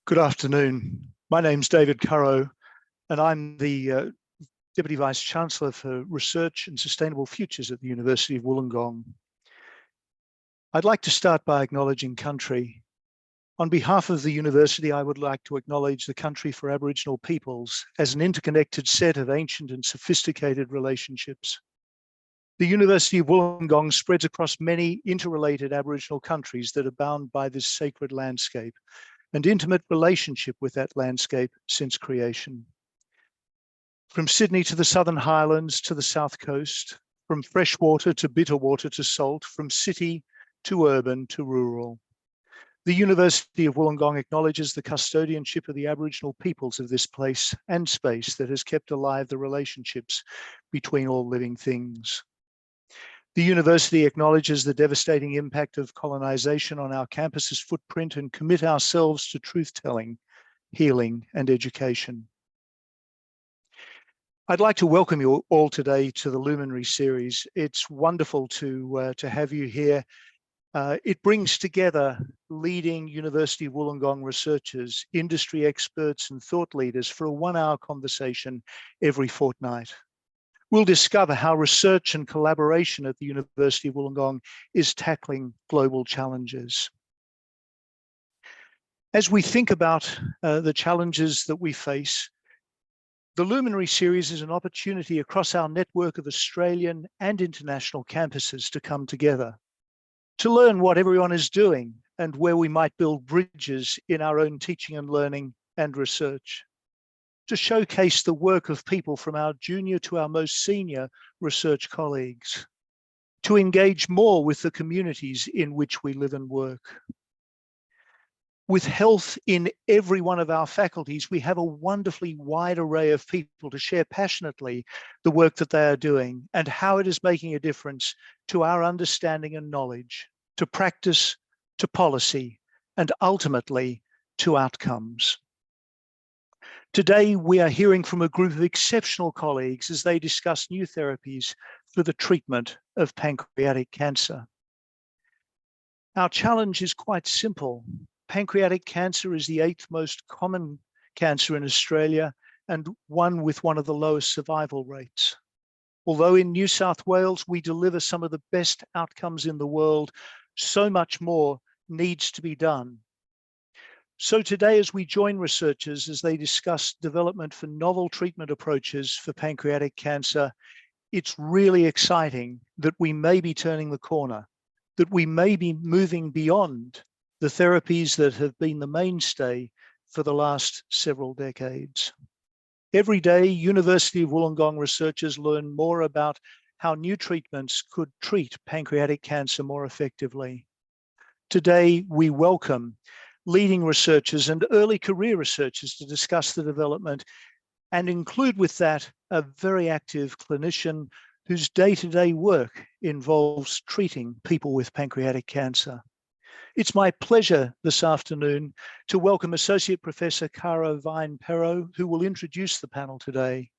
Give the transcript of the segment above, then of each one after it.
Good afternoon. My name's David Currow, and I'm the Deputy Vice-Chancellor for Research and Sustainable Futures at the University of Wollongong. I'd like to start by acknowledging country. On behalf of the university, I would like to acknowledge the country for Aboriginal peoples as an interconnected set of ancient and sophisticated relationships. The University of Wollongong spreads across many interrelated Aboriginal countries that are bound by this sacred landscape and intimate relationship with that landscape since creation. From Sydney to the Southern Highlands to the South Coast, from freshwater to bitter water to salt, from city to urban to rural. The University of Wollongong acknowledges the custodianship of the Aboriginal peoples of this place and space that has kept alive the relationships between all living things. The university acknowledges the devastating impact of colonisation on our campus's footprint and commit ourselves to truth-telling, healing and education. I'd like to welcome you all today to the Luminary series. It's wonderful to have you here. It brings together leading University of Wollongong researchers, industry experts and thought leaders for a one-hour conversation every fortnight. We'll discover how research and collaboration at the University of Wollongong is tackling global challenges. As we think about the challenges that we face, the Luminary series is an opportunity across our network of Australian and international campuses to come together, to learn what everyone is doing and where we might build bridges in our own teaching and learning and research, to showcase the work of people from our junior to our most senior research colleagues, to engage more with the communities in which we live and work. With health in every one of our faculties, we have a wonderfully wide array of people to share passionately the work that they are doing and how it is making a difference to our understanding and knowledge, to practice, to policy, and ultimately to outcomes. Today, we are hearing from a group of exceptional colleagues as they discuss new therapies for the treatment of pancreatic cancer. Our challenge is quite simple. Pancreatic cancer is the 8th most common cancer in Australia and one with one of the lowest survival rates. Although in New South Wales, we deliver some of the best outcomes in the world, so much more needs to be done. So today, as we join researchers as they discuss development for novel treatment approaches for pancreatic cancer, it's really exciting that we may be turning the corner, that we may be moving beyond the therapies that have been the mainstay for the last several decades. Every day, University of Wollongong researchers learn more about how new treatments could treat pancreatic cancer more effectively. Today, we welcome leading researchers and early career researchers to discuss the development and include with that a very active clinician whose day-to-day work involves treating people with pancreatic cancer. It's my pleasure this afternoon to welcome Associate Professor Cara Vine-Perrow, who will introduce the panel today.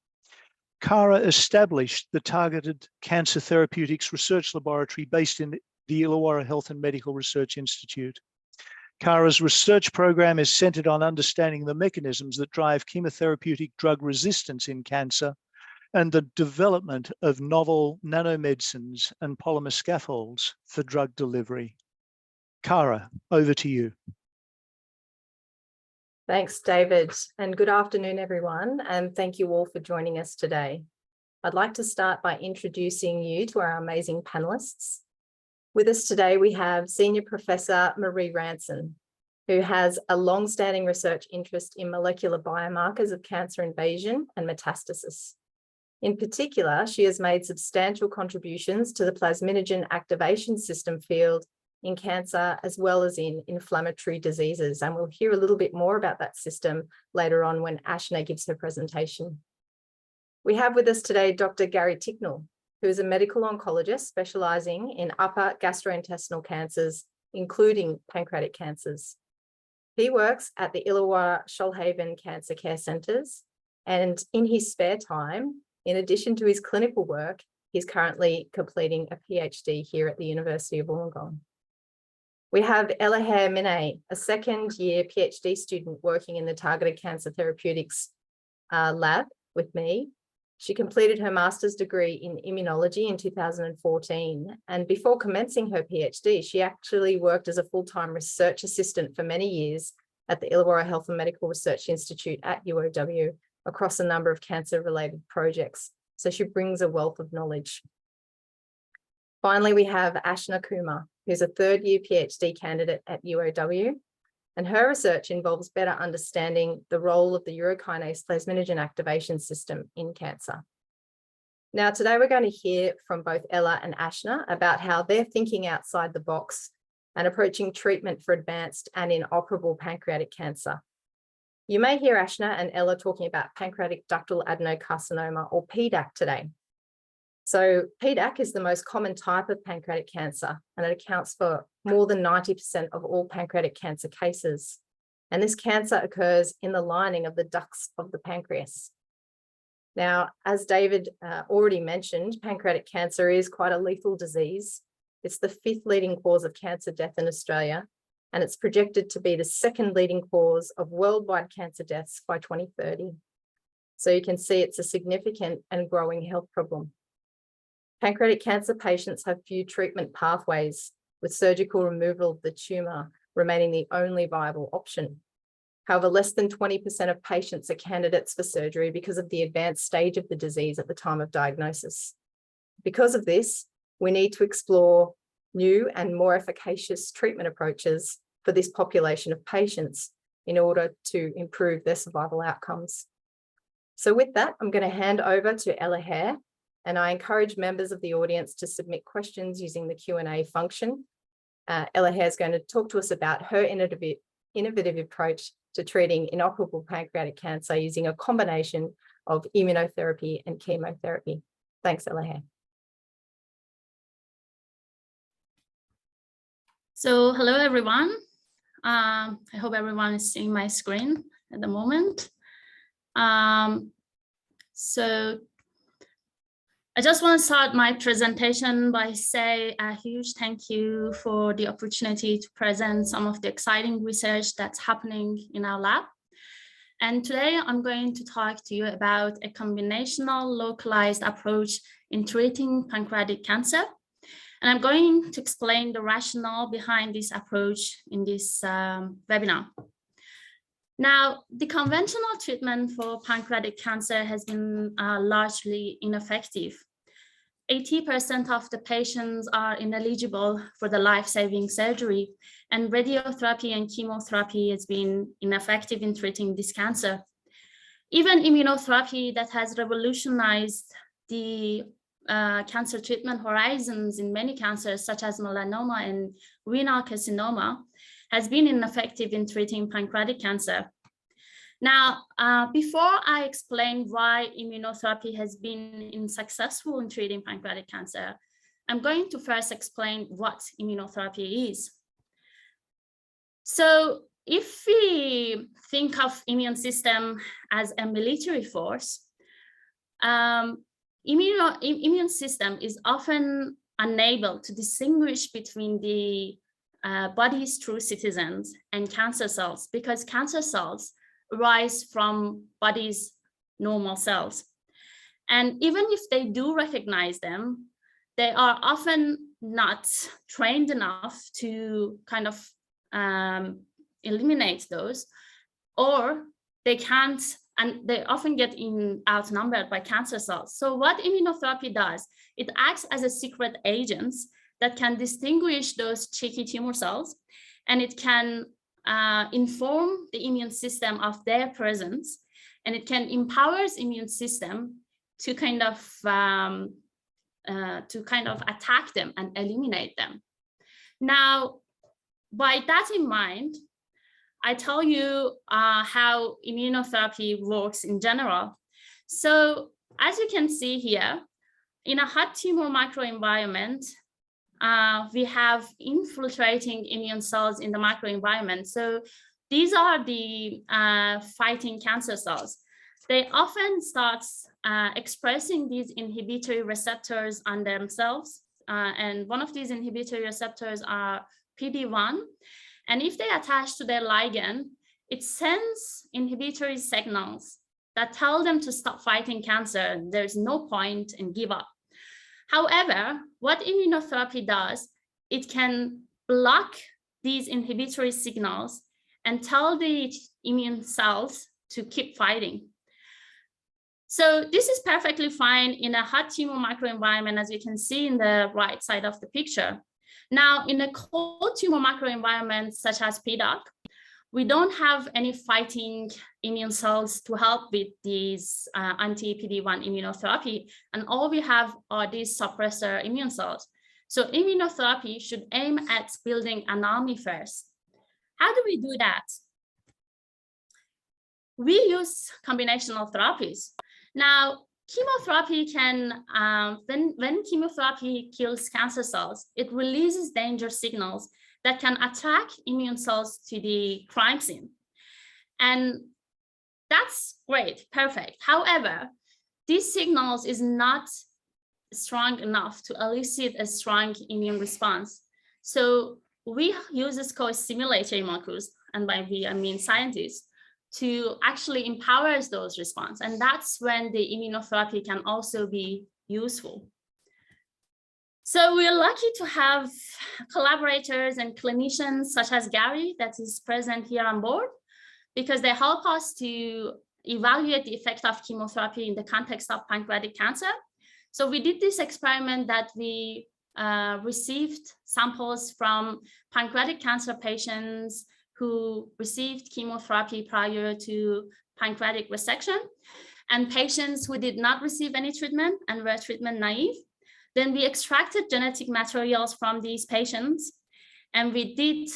Cara established the Targeted Cancer Therapeutics Research Laboratory based in the Illawarra Health and Medical Research Institute. Cara's research program is centered on understanding the mechanisms that drive chemotherapeutic drug resistance in cancer and the development of novel nanomedicines and polymer scaffolds for drug delivery. Cara, over to you. Thanks, David, and good afternoon, everyone, and thank you all for joining us today. I'd like to start by introducing you to our amazing panelists. With us today, we have Senior Professor Marie Ranson, who has a long-standing research interest in molecular biomarkers of cancer invasion and metastasis. In particular, she has made substantial contributions to the plasminogen activation system field in cancer, as well as in inflammatory diseases. And we'll hear a little bit more about that system later on when Ashna gives her presentation. We have with us today Dr. Gary Tincknell, who is a medical oncologist specializing in upper gastrointestinal cancers, including pancreatic cancers. He works at the Illawarra Shoalhaven Cancer Care Centres, and in his spare time, in addition to his clinical work, he's currently completing a PhD here at the University of Wollongong. We have Elahe Minaei, a second-year PhD student working in the Targeted Cancer Therapeutics lab with me. She completed her master's degree in immunology in 2014. And before commencing her PhD, she actually worked as a full-time research assistant for many years at the Illawarra Health and Medical Research Institute at UOW across a number of cancer-related projects. So she brings a wealth of knowledge. Finally, we have Ashna Kumar, who's a third-year PhD candidate at UOW. And her research involves better understanding the role of the urokinase plasminogen activation system in cancer. Now, today we're going to hear from both Ella and Ashna about how they're thinking outside the box and approaching treatment for advanced and inoperable pancreatic cancer. You may hear Ashna and Ella talking about pancreatic ductal adenocarcinoma, or PDAC, today. So PDAC is the most common type of pancreatic cancer, and it accounts for more than 90% of all pancreatic cancer cases. And this cancer occurs in the lining of the ducts of the pancreas. Now, as David already mentioned, pancreatic cancer is quite a lethal disease. It's the 5th leading cause of cancer death in Australia, and it's projected to be the 2nd leading cause of worldwide cancer deaths by 2030. So you can see it's a significant and growing health problem. Pancreatic cancer patients have few treatment pathways, with surgical removal of the tumour remaining the only viable option. However, less than 20% of patients are candidates for surgery because of the advanced stage of the disease at the time of diagnosis. Because of this, we need to explore new and more efficacious treatment approaches for this population of patients in order to improve their survival outcomes. So with that, I'm going to hand over to Elahe, and I encourage members of the audience to submit questions using the Q&A function. Elahe is going to talk to us about her innovative approach to treating inoperable pancreatic cancer using a combination of immunotherapy and chemotherapy. Thanks, Elahe. So hello, everyone. I hope everyone is seeing my screen at the moment. So I just want to start my presentation by saying a huge thank you for the opportunity to present some of the exciting research that's happening in our lab. And today I'm going to talk to you about a combinational localized approach in treating pancreatic cancer. And I'm going to explain the rationale behind this approach in this webinar. Now, the conventional treatment for pancreatic cancer has been largely ineffective. 80% of the patients are ineligible for the life-saving surgery, and radiotherapy and chemotherapy has been ineffective in treating this cancer. Even immunotherapy that has revolutionized the cancer treatment horizons in many cancers, such as melanoma and renal carcinoma, has been ineffective in treating pancreatic cancer. Now, before I explain why immunotherapy has been successful in treating pancreatic cancer, I'm going to first explain what immunotherapy is. So if we think of immune system as a military force, immune system is often unable to distinguish between the body's true citizens and cancer cells, because cancer cells arise from body's normal cells. And even if they do recognize them, they are often not trained enough to kind of eliminate those, or they can't, and they often get outnumbered by cancer cells. So what immunotherapy does, it acts as a secret agent that can distinguish those cheeky tumor cells, and it can inform the immune system of their presence, and it can empower the immune system to kind of attack them and eliminate them. Now, by that in mind, I tell you how immunotherapy works in general. So as you can see here, in a hot tumor microenvironment, we have infiltrating immune cells in the microenvironment. So these are the fighting cancer cells. They often start expressing these inhibitory receptors on themselves. And one of these inhibitory receptors are PD-1, and if they attach to their ligand, it sends inhibitory signals that tell them to stop fighting cancer. There's no point and give up. However, what immunotherapy does, it can block these inhibitory signals and tell the immune cells to keep fighting. So this is perfectly fine in a hot tumor microenvironment, as you can see in the right side of the picture. Now, in a cold tumor microenvironment, such as PDAC, we don't have any fighting immune cells to help with these anti-PD-1 immunotherapy, and all we have are these suppressor immune cells. So immunotherapy should aim at building an army first. How do we do that? We use combinational therapies. Now, chemotherapy can, when chemotherapy kills cancer cells, it releases danger signals that can attack immune cells to the crime scene. And that's great, perfect. However, these signals is not strong enough to elicit a strong immune response. So we use this co-stimulatory molecules, and by we, I mean scientists, to actually empower those response. And that's when the immunotherapy can also be useful. So we're lucky to have collaborators and clinicians such as Gary that is present here on board, because they help us to evaluate the effect of chemotherapy in the context of pancreatic cancer. So we did this experiment that we received samples from pancreatic cancer patients who received chemotherapy prior to pancreatic resection, and patients who did not receive any treatment and were treatment naive. Then we extracted genetic materials from these patients, and we did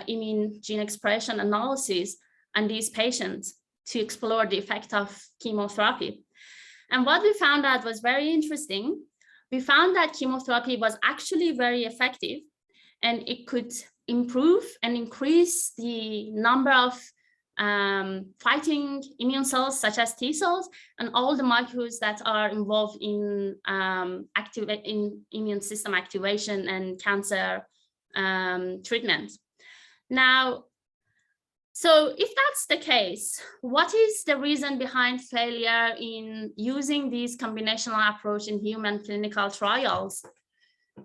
immune gene expression analysis on these patients to explore the effect of chemotherapy. And what we found out was very interesting. We found that chemotherapy was actually very effective, and it could improve and increase the number of fighting immune cells, such as T cells, and all the molecules that are involved in immune system activation and cancer treatment. Now, so if that's the case, what is the reason behind failure in using these combinational approach in human clinical trials?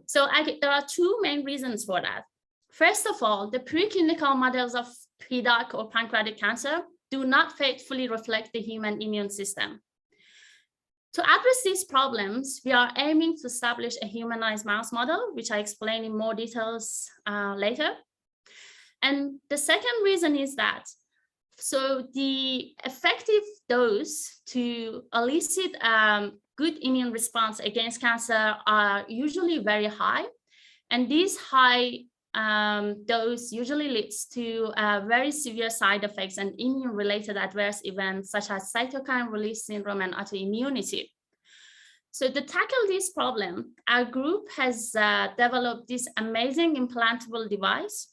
So there are two main reasons for that. First of all, the preclinical models of PDAC or pancreatic cancer do not faithfully reflect the human immune system. To address these problems, we are aiming to establish a humanized mouse model, which I explain in more details later. And the second reason is that, so the effective dose to elicit good immune response against cancer are usually very high. And these high dose usually leads to very severe side effects and immune-related adverse events, such as cytokine release syndrome and autoimmunity. So to tackle this problem, our group has developed this amazing implantable device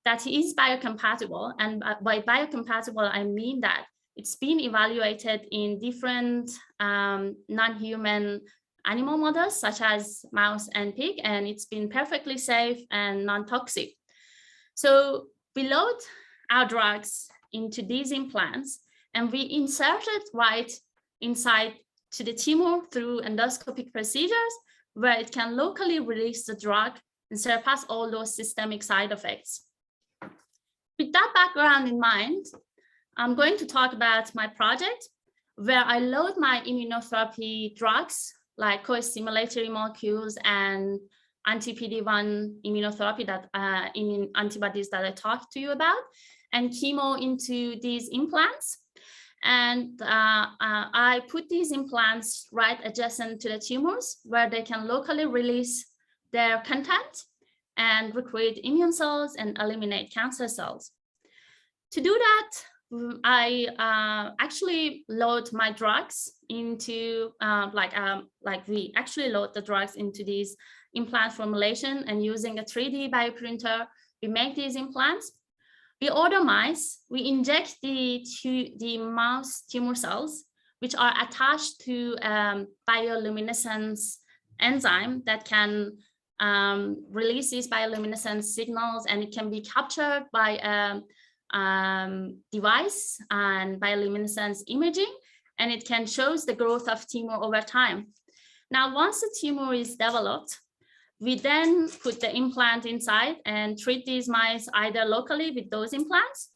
that is biocompatible. And by biocompatible, I mean that it's been evaluated in different non-human animal models, such as mouse and pig, and it's been perfectly safe and non-toxic. So we load our drugs into these implants, and we insert it right inside to the tumor through endoscopic procedures, where it can locally release the drug and surpass all those systemic side effects. With that background in mind, I'm going to talk about my project, where I load my immunotherapy drugs like co-stimulatory molecules and anti-PD-1 immunotherapy, that immune antibodies that I talked to you about, and chemo into these implants. And I put these implants right adjacent to the tumors, where they can locally release their content and recruit immune cells and eliminate cancer cells. To do that, I actually load my drugs into we actually load the drugs into these implant formulation, and using a 3D bioprinter, we make these implants. We order mice, we inject the mouse tumor cells, which are attached to bioluminescence enzyme that can release these bioluminescence signals, and it can be captured by a device and bioluminescence imaging, and it can show the growth of tumor over time. Now, once the tumor is developed, we then put the implant inside and treat these mice either locally with those implants,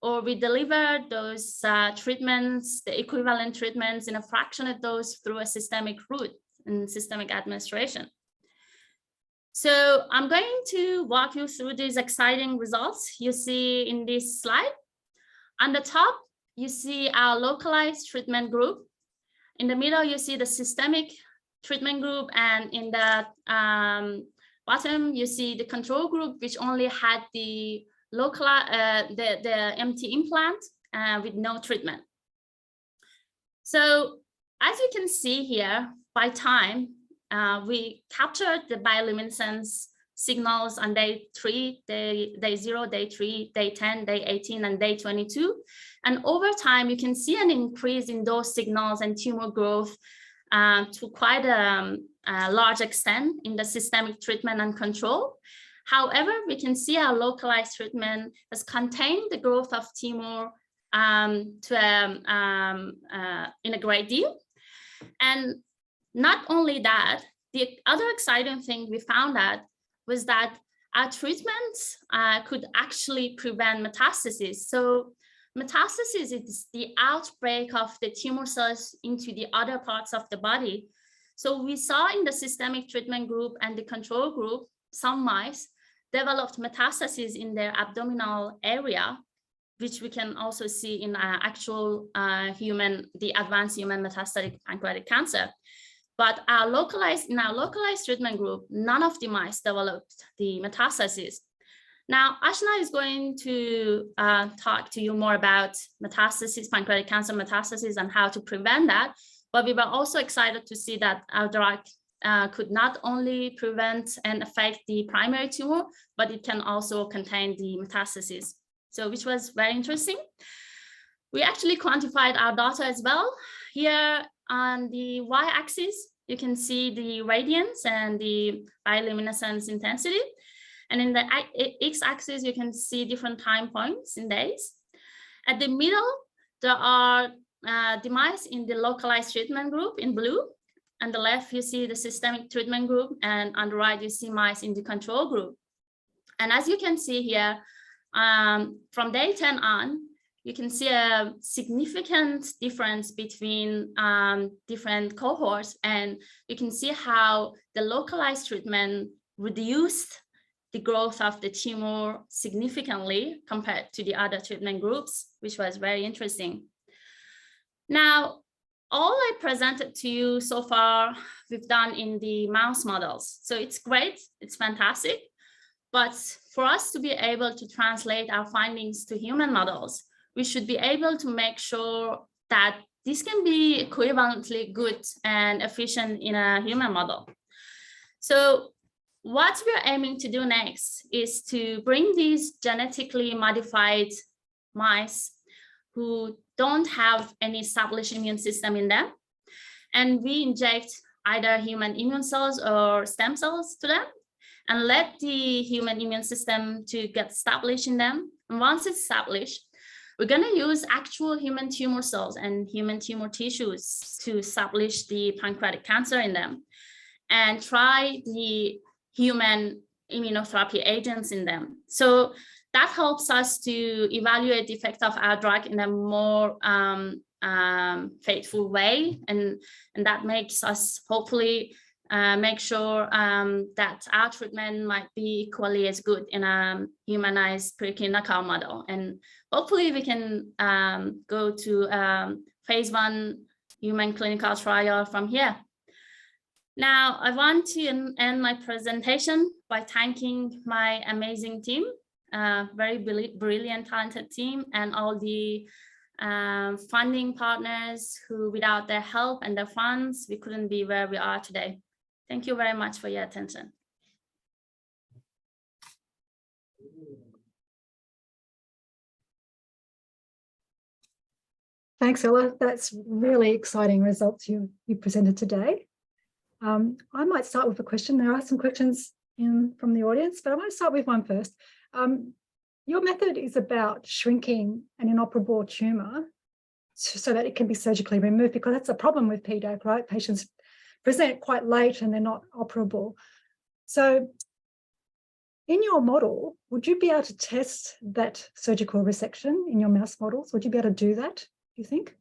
or we deliver those treatments, the equivalent treatments in a fractionated dose through a systemic route and systemic administration. So I'm going to walk you through these exciting results you see in this slide. On the top, you see our localized treatment group. In the middle, you see the systemic treatment group, and in the bottom, you see the control group, which only had the local, the empty implant with no treatment. So as you can see here, by time, we captured the bioluminescence signals on day 3, day 0, day 3, day 10, day 18, and day 22. And over time, you can see an increase in those signals and tumor growth to quite a large extent in the systemic treatment and control. However, we can see our localized treatment has contained the growth of tumor in a great deal. And not only that, the other exciting thing we found out was that our treatments could actually prevent metastasis. So metastasis is the outbreak of the tumor cells into the other parts of the body. So we saw in the systemic treatment group and the control group, some mice developed metastases in their abdominal area, which we can also see in actual the advanced human metastatic pancreatic cancer. But in our localized treatment group, none of the mice developed the metastases. Now, Ashna is going to talk to you more about metastasis, pancreatic cancer metastasis, and how to prevent that. But we were also excited to see that our drug could not only prevent and affect the primary tumor, but it can also contain the metastases. So, which was very interesting. We actually quantified our data as well. Here on the y-axis, you can see the radiance and the bioluminescence intensity. And in the x-axis, you can see different time points in days. At the middle, there are the mice in the localized treatment group in blue. On the left, you see the systemic treatment group, and on the right, you see mice in the control group. And as you can see here, from day 10 on, you can see a significant difference between different cohorts, and you can see how the localized treatment reduced the growth of the tumor significantly compared to the other treatment groups, which was very interesting. Now, all I presented to you so far, we've done in the mouse models. So it's great, it's fantastic. But for us to be able to translate our findings to human models, we should be able to make sure that this can be equivalently good and efficient in a human model. So what we're aiming to do next is to bring these genetically modified mice who don't have any established immune system in them, and we inject either human immune cells or stem cells to them and let the human immune system to get established in them. And once it's established, we're going to use actual human tumor cells and human tumor tissues to establish the pancreatic cancer in them and try the human immunotherapy agents in them. So that helps us to evaluate the effect of our drug in a more faithful way. And that makes us hopefully make sure that our treatment might be equally as good in a humanized preclinical model. And hopefully we can go to phase 1 human clinical trial from here. Now, I want to end my presentation by thanking my amazing team, very brilliant, talented team, and all the funding partners who, without their help and their funds, we couldn't be where we are today. Thank you very much for your attention. Thanks, Ella. That's really exciting results you presented today. I might start with a question. There are some questions in from the audience, but I want to start with one first. Your method is about shrinking an inoperable tumour so that it can be surgically removed, because that's a problem with PDAC, right? Patients present quite late and they're not operable. So in your model, would you be able to test that surgical resection in your mouse models? Would you be able to do that, do you think?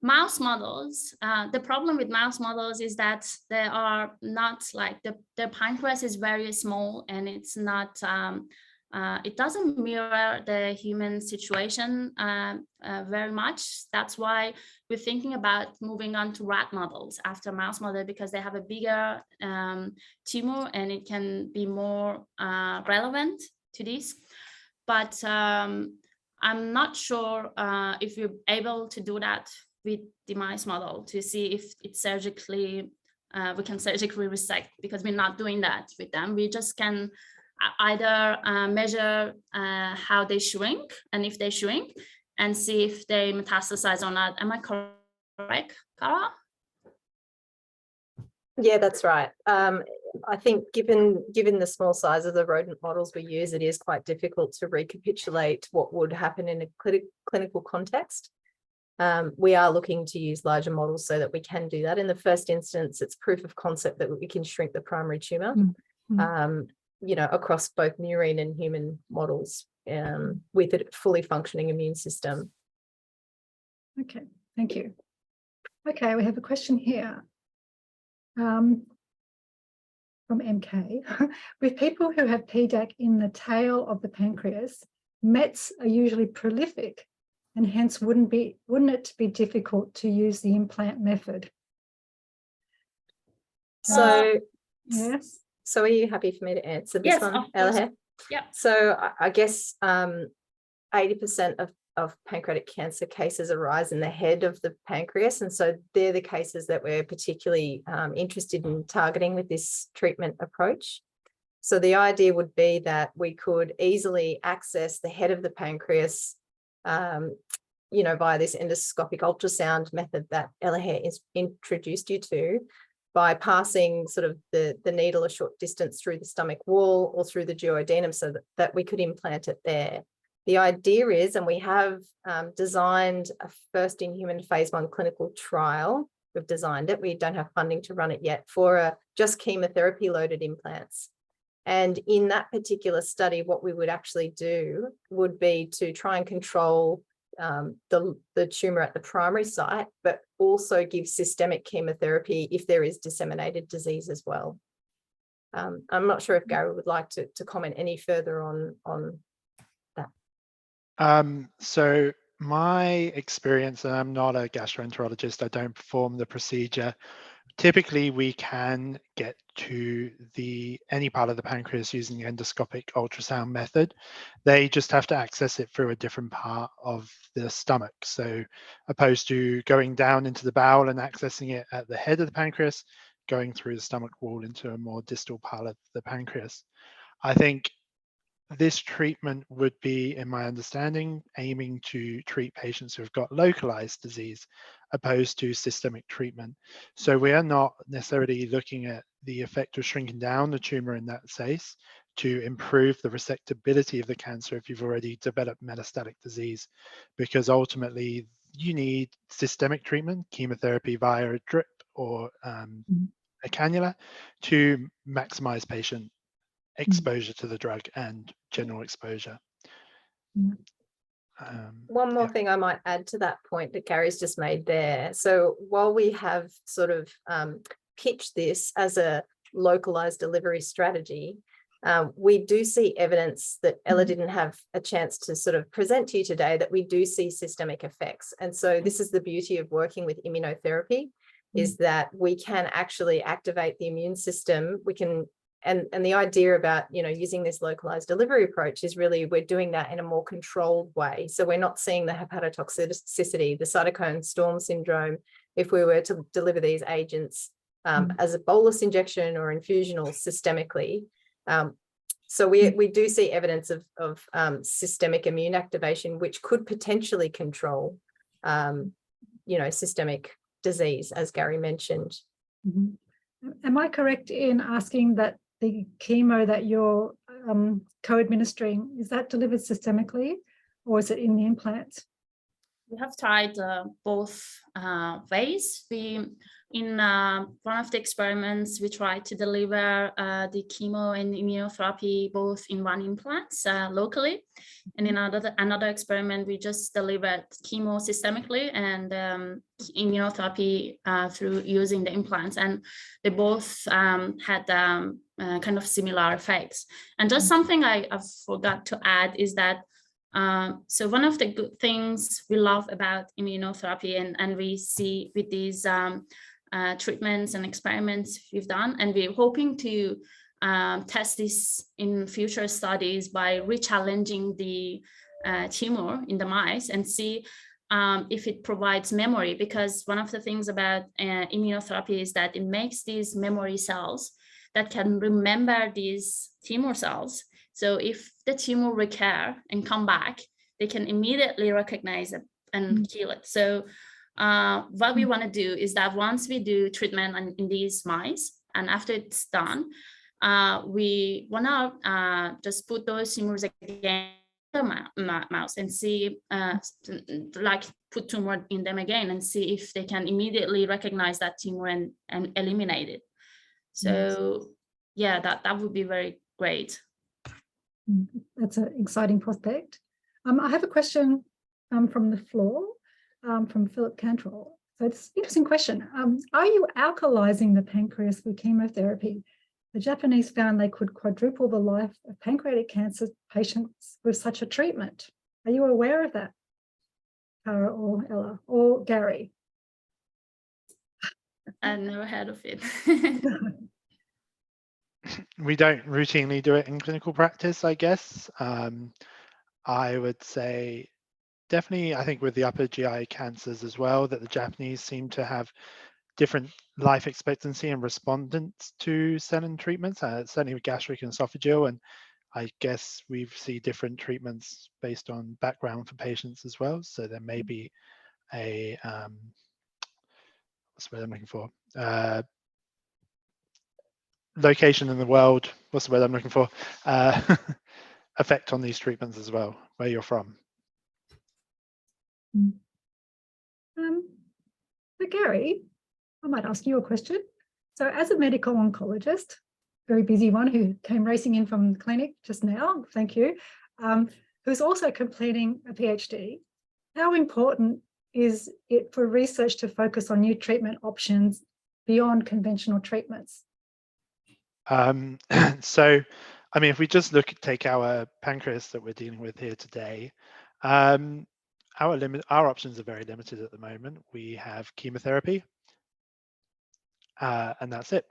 Mouse models, the problem with mouse models is that they are not like the pancreas is very small, and it's not, it doesn't mirror the human situation very much. That's why we're thinking about moving on to rat models after mouse model, because they have a bigger tumor and it can be more relevant to this. But I'm not sure if we're able to do that with the mice model to see if it's surgically, we can surgically resect, because we're not doing that with them. We just can either measure how they shrink, and if they shrink, and see if they metastasize or not. Am I correct, Currow? Yeah, that's right. I think given the small size of the rodent models we use, it is quite difficult to recapitulate what would happen in a clinical context. We are looking to use larger models so that we can do that. In the first instance, it's proof of concept that we can shrink the primary tumour, you know, across both murine and human models with a fully functioning immune system. Okay, thank you. Okay, we have a question here from MK. With people who have PDAC in the tail of the pancreas, METs are usually prolific, and hence wouldn't it be difficult to use the implant method? So yes. So are you happy for me to answer this one, Elahe? Yeah. So I guess 80% of pancreatic cancer cases arise in the head of the pancreas. And so they're the cases that we're particularly interested in targeting with this treatment approach. So the idea would be that we could easily access the head of the pancreas, you know, via this endoscopic ultrasound method that Elahe has introduced you to, by passing sort of the needle a short distance through the stomach wall or through the duodenum, so that we could implant it there. The idea is, and we have designed a first in human phase 1 clinical trial. We've designed it. We don't have funding to run it yet, for just chemotherapy loaded implants. And in that particular study, what we would actually do would be to try and control the tumour at the primary site, but also give systemic chemotherapy if there is disseminated disease as well. I'm not sure if Gary would like to comment any further on that. So my experience, and I'm not a gastroenterologist, I don't perform the procedure. Typically, we can get to any part of the pancreas using the endoscopic ultrasound method. They just have to access it through a different part of the stomach. So opposed to going down into the bowel and accessing it at the head of the pancreas, going through the stomach wall into a more distal part of the pancreas. I think this treatment would be, in my understanding, aiming to treat patients who have got localized disease opposed to systemic treatment. So we are not necessarily looking at the effect of shrinking down the tumor in that case to improve the resectability of the cancer if you've already developed metastatic disease, because ultimately you need systemic treatment, chemotherapy via a drip or a cannula, to maximize patient exposure to the drug and general exposure. One more thing I might add to that point that Gary's just made there. So while we have sort of pitched this as a localized delivery strategy, we do see evidence that Ella didn't have a chance to sort of present to you today, that we do see systemic effects. And so this is the beauty of working with immunotherapy, is that we can actually activate the immune system. We can, and the idea about, you know, using this localized delivery approach is really, we're doing that in a more controlled way. So we're not seeing the hepatotoxicity, the cytokine storm syndrome, if we were to deliver these agents as a bolus injection or infusion or systemically. So we do see evidence of systemic immune activation, which could potentially control, you know, systemic disease, as Gary mentioned. Mhm. Am I correct in asking that the chemo that you're co-administering, is that delivered systemically or is it in the implants? We have tried both ways. In one of the experiments, we tried to deliver the chemo and immunotherapy both in one implant locally. And in another experiment, we just delivered chemo systemically and immunotherapy through using the implants. And they both had kind of similar effects. And just something I forgot to add is that so one of the good things we love about immunotherapy and we see with these treatments and experiments we've done, and we're hoping to test this in future studies by re-challenging the tumor in the mice and see if it provides memory, because one of the things about immunotherapy is that it makes these memory cells that can remember these tumor cells. So if the tumor recur and come back, they can immediately recognize it and kill it. So what we want to do is that once we do treatment in these mice, and after it's done, we want to just put those tumors again in the mouse and see, like put tumor in them again and see if they can immediately recognize that tumor and eliminate it. So yeah, that would be very great. That's an exciting prospect. I have a question from the floor from Philip Cantrell. So it's an interesting question. Are you alkalizing the pancreas with chemotherapy? The Japanese found they could quadruple the life of pancreatic cancer patients with such a treatment. Are you aware of that, Currow or Ella or Gary? I've never heard of it. We don't routinely do it in clinical practice, I guess. I would say definitely, I think with the upper GI cancers as well, that the Japanese seem to have different life expectancy and respondents to certain treatments, certainly with gastric and esophageal. And I guess we see different treatments based on background for patients as well. So there may be a, what's the word I'm looking for? Location in the world, what's the word I'm looking for? Effect on these treatments as well, where you're from. So Gary, I might ask you a question. So as a medical oncologist, very busy one who came racing in from the clinic just now, thank you, who's also completing a PhD, how important is it for research to focus on new treatment options beyond conventional treatments? So, I mean, if we just take our pancreas that we're dealing with here today, our options are very limited at the moment. We have chemotherapy, and that's it.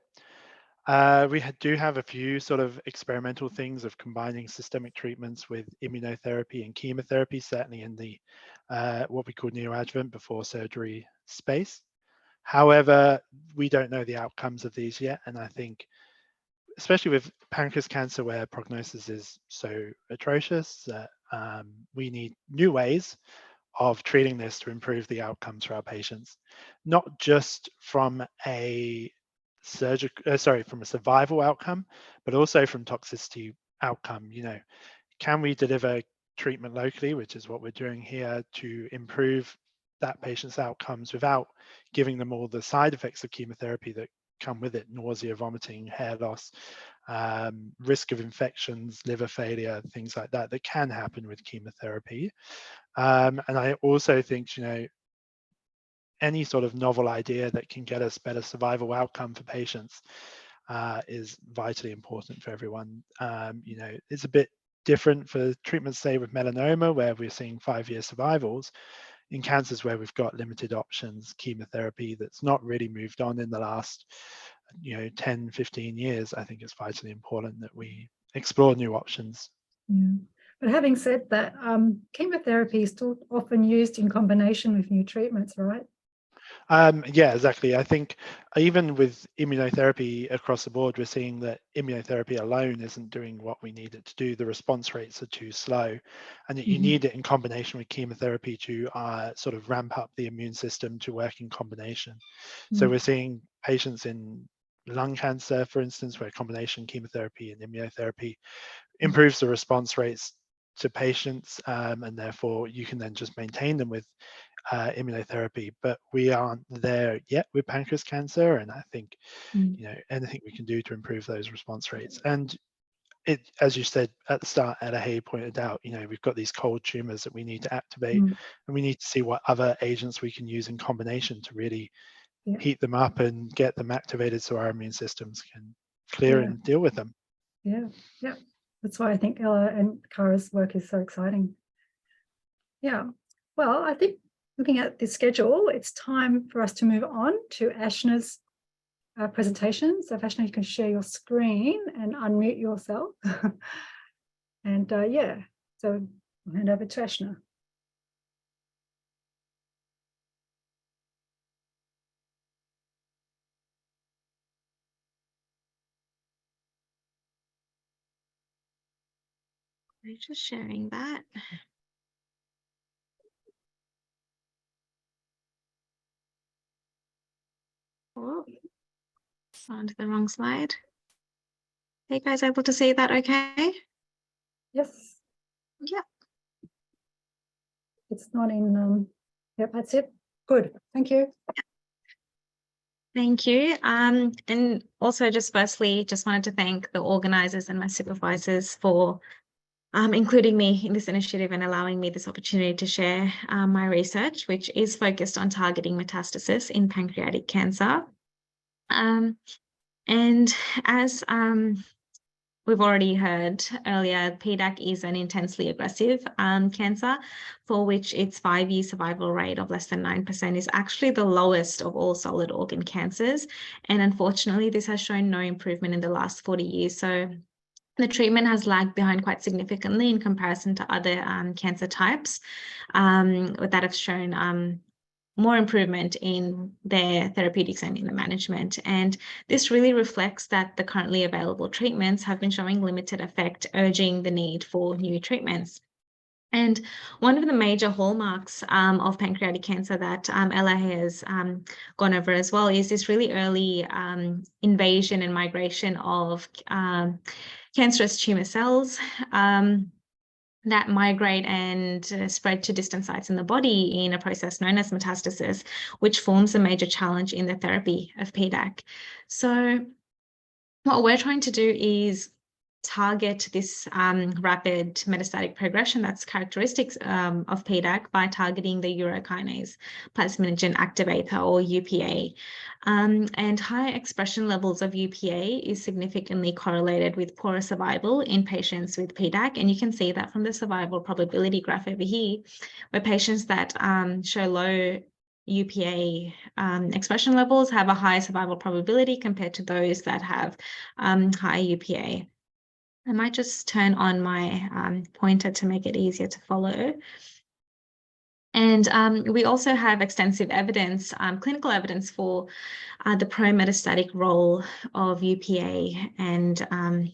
We do have a few sort of experimental things of combining systemic treatments with immunotherapy and chemotherapy, certainly in the what we call neoadjuvant before surgery space. However, we don't know the outcomes of these yet, and I think especially with pancreas cancer where prognosis is so atrocious that we need new ways of treating this to improve the outcomes for our patients, not just from a from a survival outcome, but also from toxicity outcome. You know, can we deliver treatment locally, which is what we're doing here, to improve that patient's outcomes without giving them all the side effects of chemotherapy that come with it: nausea, vomiting, hair loss, risk of infections, liver failure, things like that can happen with chemotherapy. And I also think, you know, any sort of novel idea that can get us better survival outcome for patients is vitally important for everyone. You know, it's a bit different for treatments, say with melanoma, where we're seeing 5-year survivals. In cancers where we've got limited options, chemotherapy that's not really moved on in the last, you know, 10, 15 years, I think it's vitally important that we explore new options. Yeah. But having said that, chemotherapy is still often used in combination with new treatments, right? Yeah, exactly. I think even with immunotherapy across the board, we're seeing that immunotherapy alone isn't doing what we need it to do. The response rates are too slow, and that you need it in combination with chemotherapy to sort of ramp up the immune system to work in combination. So we're seeing patients in lung cancer, for instance, where combination chemotherapy and immunotherapy improves the response rates to patients, and therefore you can then just maintain them with immunotherapy. But we aren't there yet with pancreas cancer, and I think anything we can do to improve those response rates. And it, as you said at the start, Elahe pointed out, we've got these cold tumors that we need to activate, and we need to see what other agents we can use in combination to really heat them up and get them activated so our immune systems can clear and deal with them. Yeah. That's why I think Ella and Kara's work is so exciting. Yeah. Well, I think looking at the schedule, it's time for us to move on to Ashna's presentation. So if Ashna, you can share your screen and unmute yourself. And so I'll hand over to Ashna. I'm just sharing that. Oh, on to the wrong slide. Are you guys able to see that okay? Yes. Yeah. It's not in, yep, that's it. Good, thank you. Thank you. And also just firstly, just wanted to thank the organisers and my supervisors for including me in this initiative and allowing me this opportunity to share my research, which is focused on targeting metastasis in pancreatic cancer. And as we've already heard earlier, PDAC is an intensely aggressive cancer for which its 5-year survival rate of less than 9% is actually the lowest of all solid organ cancers. And unfortunately, this has shown no improvement in the last 40 years. So the treatment has lagged behind quite significantly in comparison to other cancer types that have shown more improvement in their therapeutics and in the management. And this really reflects that the currently available treatments have been showing limited effect, urging the need for new treatments. And one of the major hallmarks of pancreatic cancer that Elahe has gone over as well is this really early invasion and migration of cancerous tumor cells that migrate and spread to distant sites in the body in a process known as metastasis, which forms a major challenge in the therapy of PDAC. So what we're trying to do is target this rapid metastatic progression that's characteristic of PDAC by targeting the urokinase plasminogen activator, or UPA. And high expression levels of UPA is significantly correlated with poorer survival in patients with PDAC. And you can see that from the survival probability graph over here, where patients that show low UPA expression levels have a high survival probability compared to those that have high UPA. I might just turn on my pointer to make it easier to follow. And we also have extensive evidence, clinical evidence for the pro-metastatic role of UPA and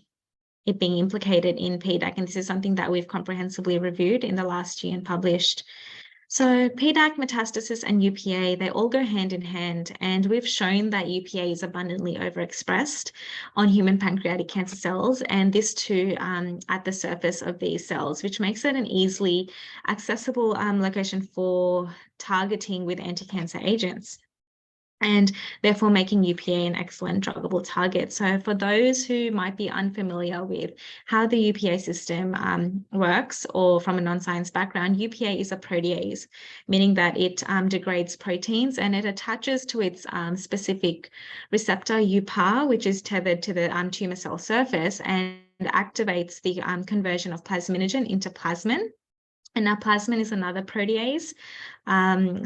it being implicated in PDAC. And this is something that we've comprehensively reviewed in the last year and published. So PDAC, metastasis, and UPA, they all go hand in hand. And we've shown that UPA is abundantly overexpressed on human pancreatic cancer cells, and this too at the surface of these cells, which makes it an easily accessible location for targeting with anti-cancer agents, and therefore making UPA an excellent druggable target. So for those who might be unfamiliar with how the UPA system works, or from a non-science background, UPA is a protease, meaning that it degrades proteins and it attaches to its specific receptor UPAR, which is tethered to the tumor cell surface, and activates the conversion of plasminogen into plasmin. And now plasmin is another protease.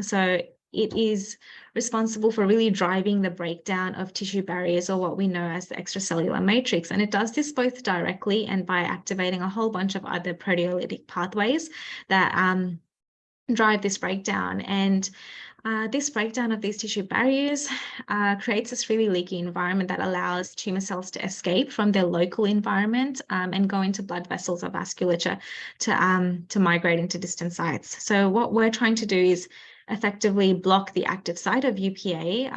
So it is responsible for really driving the breakdown of tissue barriers, or what we know as the extracellular matrix. And it does this both directly and by activating a whole bunch of other proteolytic pathways that drive this breakdown. And this breakdown of these tissue barriers creates this really leaky environment that allows tumor cells to escape from their local environment and go into blood vessels or vasculature to migrate into distant sites. So what we're trying to do is effectively block the active site of UPA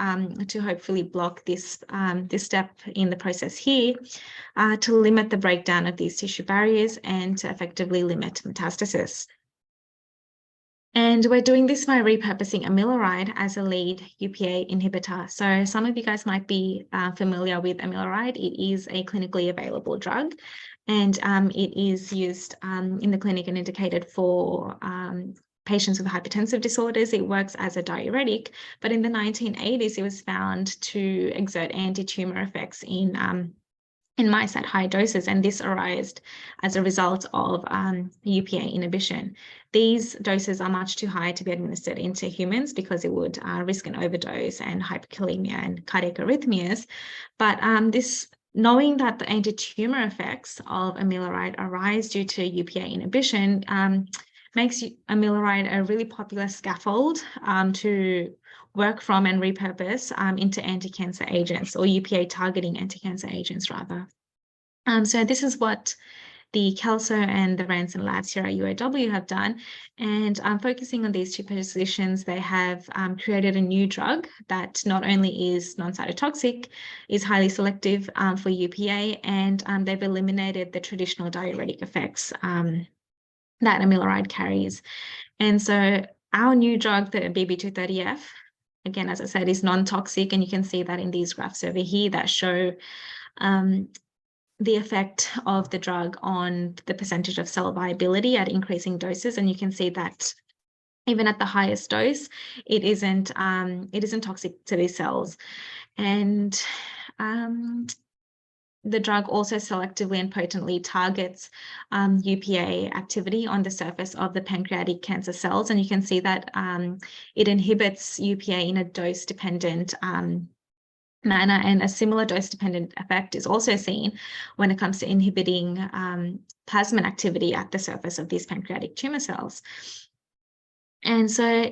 to hopefully block this, this step in the process here to limit the breakdown of these tissue barriers and to effectively limit metastasis. And we're doing this by repurposing amiloride as a lead UPA inhibitor. So some of you guys might be familiar with amiloride. It is a clinically available drug, and it is used in the clinic and indicated for patients with hypertensive disorders. It works as a diuretic, but in the 1980s, it was found to exert anti-tumor effects in mice at high doses, and this arose as a result of UPA inhibition. These doses are much too high to be administered into humans because it would risk an overdose and hyperkalemia and cardiac arrhythmias. But knowing that the anti-tumor effects of amiloride arise due to UPA inhibition makes amiloride a really popular scaffold to work from and repurpose into anti-cancer agents, or UPA targeting anti-cancer agents rather. So this is what the Kelso and the Ranson labs here at UOW have done. And focusing on these two positions, they have created a new drug that not only is non-cytotoxic, is highly selective for UPA, and they've eliminated the traditional diuretic effects that amiloride carries. And so our new drug, the BB230F, again, as I said, is non-toxic, and you can see that in these graphs over here that show the effect of the drug on the percentage of cell viability at increasing doses. And you can see that even at the highest dose, it isn't toxic to these cells. And the drug also selectively and potently targets UPA activity on the surface of the pancreatic cancer cells. And you can see that it inhibits UPA in a dose-dependent manner, and a similar dose-dependent effect is also seen when it comes to inhibiting plasmin activity at the surface of these pancreatic tumor cells. And so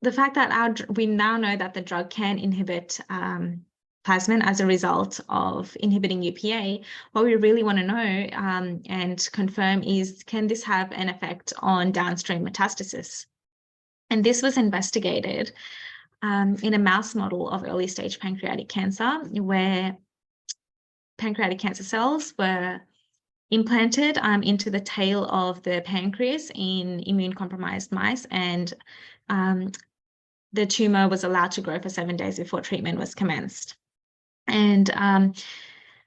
the fact that we now know that the drug can inhibit plasmin as a result of inhibiting UPA, what we really want to know and confirm is, can this have an effect on downstream metastasis? And this was investigated in a mouse model of early stage pancreatic cancer, where pancreatic cancer cells were implanted into the tail of the pancreas in immune compromised mice, and the tumor was allowed to grow for 7 days before treatment was commenced. And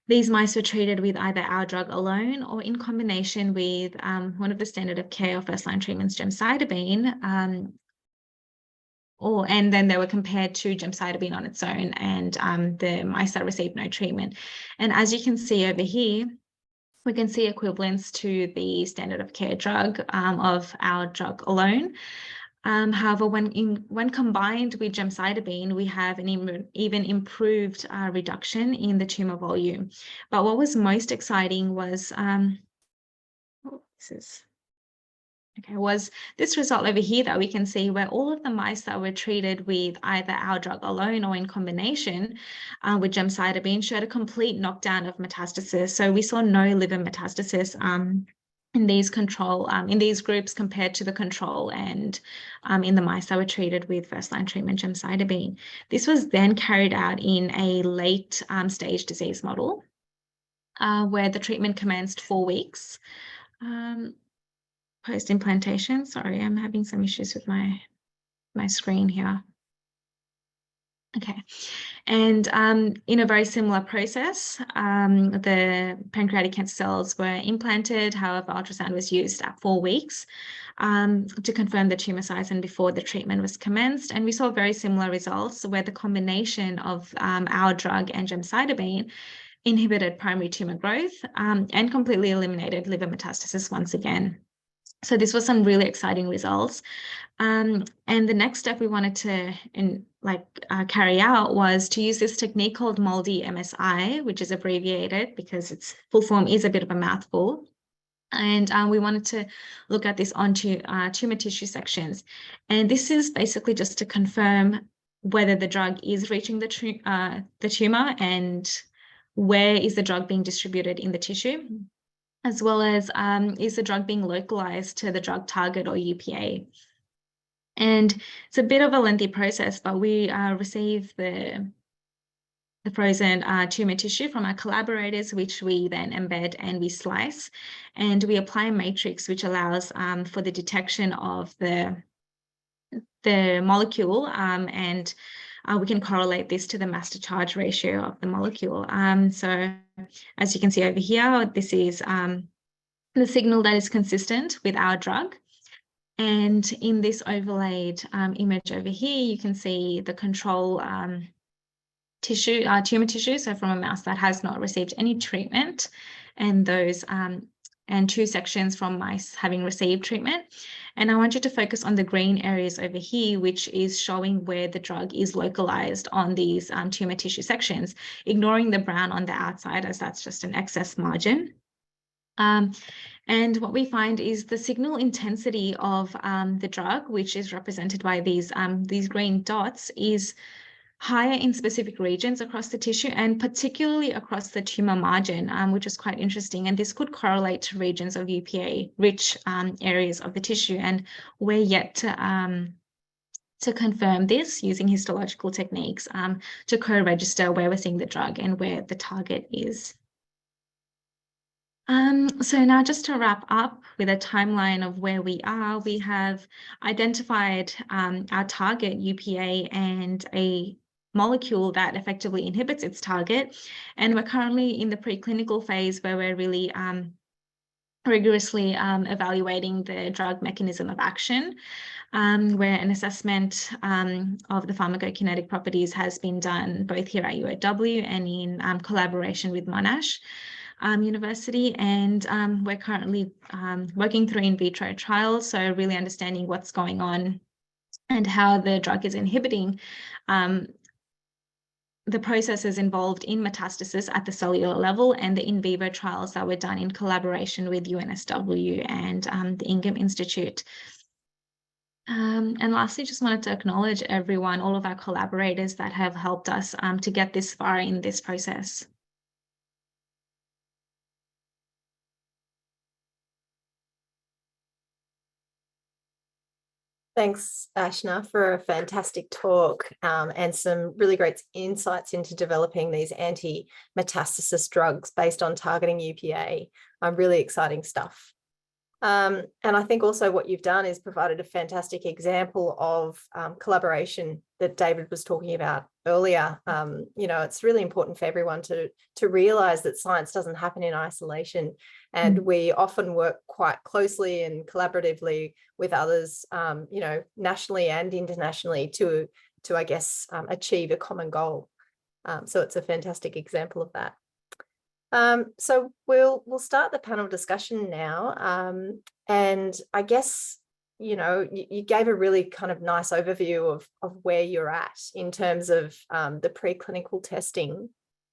these mice were treated with either our drug alone or in combination with one of the standard of care or first-line treatments, gemcitabine, and then they were compared to gemcitabine on its own and the mice that received no treatment. And as you can see over here, we can see equivalence to the standard of care drug of our drug alone. However, when combined with gemcitabine, we have an even improved reduction in the tumor volume. But what was most exciting was was this result over here that we can see, where all of the mice that were treated with either our drug alone or in combination with gemcitabine showed a complete knockdown of metastasis. So we saw no liver metastasis in these groups compared to the control, and in the mice that were treated with first-line treatment gemcitabine. This was then carried out in a late stage disease model where the treatment commenced 4 weeks post-implantation. Sorry, I'm having some issues with my screen here. Okay, and in a very similar process, the pancreatic cancer cells were implanted. However, ultrasound was used at 4 weeks to confirm the tumor size and before the treatment was commenced. And we saw very similar results where the combination of our drug and gemcitabine inhibited primary tumor growth and completely eliminated liver metastasis once again. So this was some really exciting results. And the next step we wanted to carry out was to use this technique called MALDI MSI, which is abbreviated because its full form is a bit of a mouthful. And we wanted to look at this onto tumor tissue sections. And this is basically just to confirm whether the drug is reaching the tumor and where is the drug being distributed in the tissue, as well as is the drug being localized to the drug target or UPA. And it's a bit of a lengthy process, but we receive the frozen tumor tissue from our collaborators, which we then embed and we slice. And we apply a matrix which allows for the detection of the molecule, and we can correlate this to the mass to charge ratio of the molecule. So as you can see over here, this is the signal that is consistent with our drug. And in this overlaid image over here, you can see the control tissue, tumor tissue, so from a mouse that has not received any treatment, and those and 2 sections from mice having received treatment. And I want you to focus on the green areas over here, which is showing where the drug is localized on these tumor tissue sections, ignoring the brown on the outside, as that's just an excess margin. And what we find is the signal intensity of the drug, which is represented by these green dots, is higher in specific regions across the tissue, and particularly across the tumor margin, which is quite interesting. And this could correlate to regions of UPA-rich areas of the tissue. And we're yet to confirm this using histological techniques to co-register where we're seeing the drug and where the target is. So now just to wrap up with a timeline of where we are, we have identified our target UPA and a molecule that effectively inhibits its target. And we're currently in the preclinical phase where we're really rigorously evaluating the drug mechanism of action, where an assessment of the pharmacokinetic properties has been done both here at UOW and in collaboration with Monash University. And we're currently working through in vitro trials, so really understanding what's going on and how the drug is inhibiting the processes involved in metastasis at the cellular level, and the in vivo trials that were done in collaboration with UNSW and the Ingham Institute. And lastly, just wanted to acknowledge everyone, all of our collaborators that have helped us to get this far in this process. Thanks, Ashna, for a fantastic talk and some really great insights into developing these anti-metastasis drugs based on targeting UPA. Really exciting stuff. And I think also what you've done is provided a fantastic example of collaboration that David was talking about earlier. You know, it's really important for everyone to realize that science doesn't happen in isolation, and we often work quite closely and collaboratively with others, you know, nationally and internationally to I guess, achieve a common goal. So it's a fantastic example of that. So we'll start the panel discussion now. And I guess, you know, you gave a really kind of nice overview of where you're at in terms of the preclinical testing.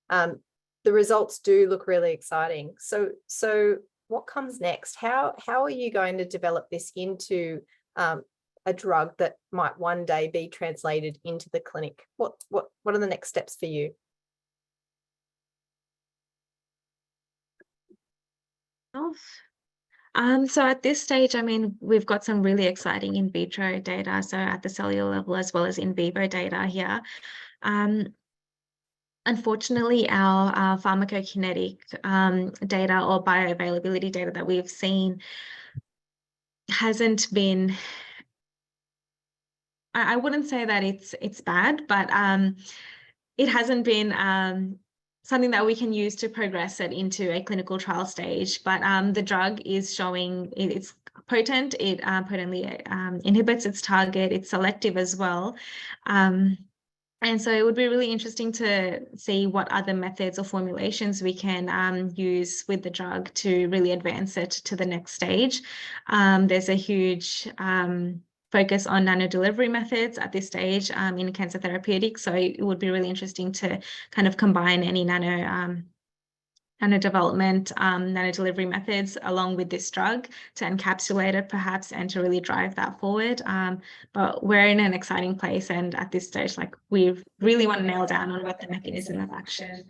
The results do look really exciting. So what comes next? How are you going to develop this into a drug that might one day be translated into the clinic? What are the next steps for you? So at this stage, I mean, we've got some really exciting in vitro data, so at the cellular level as well as in vivo data here. Unfortunately, our pharmacokinetic data or bioavailability data that we've seen hasn't been, I wouldn't say that it's bad, but it hasn't been something that we can use to progress it into a clinical trial stage. But the drug is showing it's potent, it potently inhibits its target, it's selective as well. And so it would be really interesting to see what other methods or formulations we can use with the drug to really advance it to the next stage. There's a huge focus on nanodelivery methods at this stage in cancer therapeutics. So it would be really interesting to kind of combine any nano development, nanodelivery methods along with this drug to encapsulate it perhaps and to really drive that forward. But we're in an exciting place, and at this stage, like, we really want to nail down on what the mechanism of action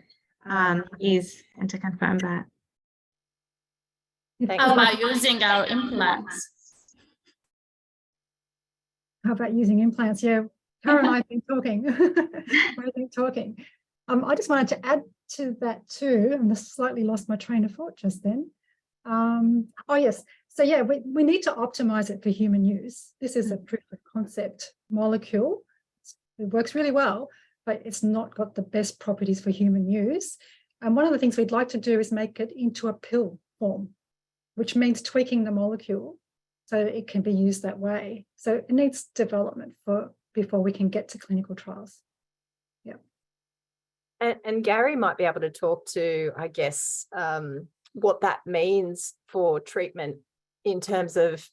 is and to confirm that. How about using our implants? How about using implants? Yeah, Currow and I have been talking. We've been talking. I just wanted to add to that too, and I slightly lost my train of thought just then. Oh yes, so yeah, we need to optimize it for human use. This is a proof of concept molecule. It works really well, but it's not got the best properties for human use. And one of the things we'd like to do is make it into a pill form, which means tweaking the molecule so it can be used that way. So it needs development before we can get to clinical trials. Yeah. And Gary might be able to talk to, I guess, what that means for treatment in terms of,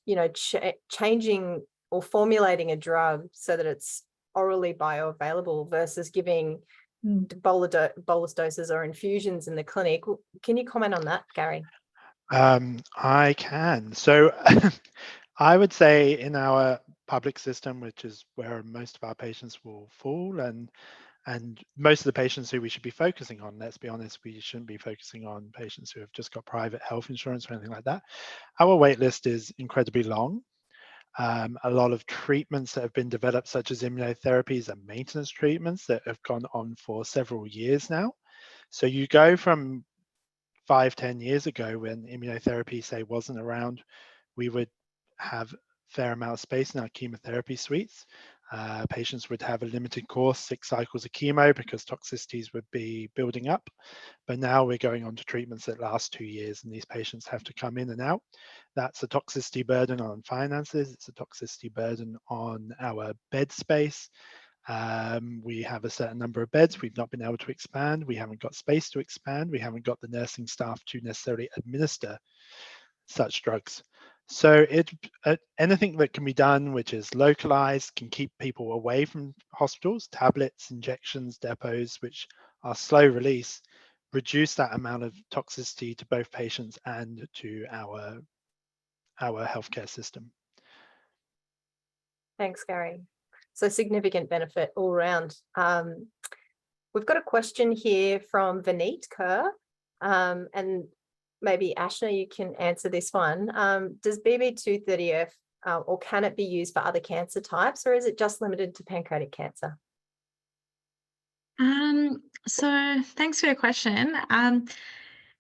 changing or formulating a drug so that it's orally bioavailable versus giving bolus doses or infusions in the clinic. Can you comment on that, Gary? I can. So I would say in our public system, which is where most of our patients will fall, and most of the patients who we should be focusing on, let's be honest, we shouldn't be focusing on patients who have just got private health insurance or anything like that. Our wait list is incredibly long. A lot of treatments that have been developed, such as immunotherapies and maintenance treatments, that have gone on for several years now. So you go from 5-10 years ago, when immunotherapy, say, wasn't around, we would have a fair amount of space in our chemotherapy suites. Patients would have a limited course, 6 cycles of chemo, because toxicities would be building up. But now we're going on to treatments that last 2 years, and these patients have to come in and out. That's a toxicity burden on finances. It's a toxicity burden on our bed space. We have a certain number of beds. We've not been able to expand. We haven't got space to expand. We haven't got the nursing staff to necessarily administer such drugs. So anything that can be done, which is localized, can keep people away from hospitals, tablets, injections, depots, which are slow release, reduce that amount of toxicity to both patients and to our healthcare system. Thanks, Gary. So significant benefit all around. We've got a question here from Vineet Kerr, and maybe Ashna, you can answer this one. Does BB230F or can it be used for other cancer types, or is it just limited to pancreatic cancer? So thanks for your question.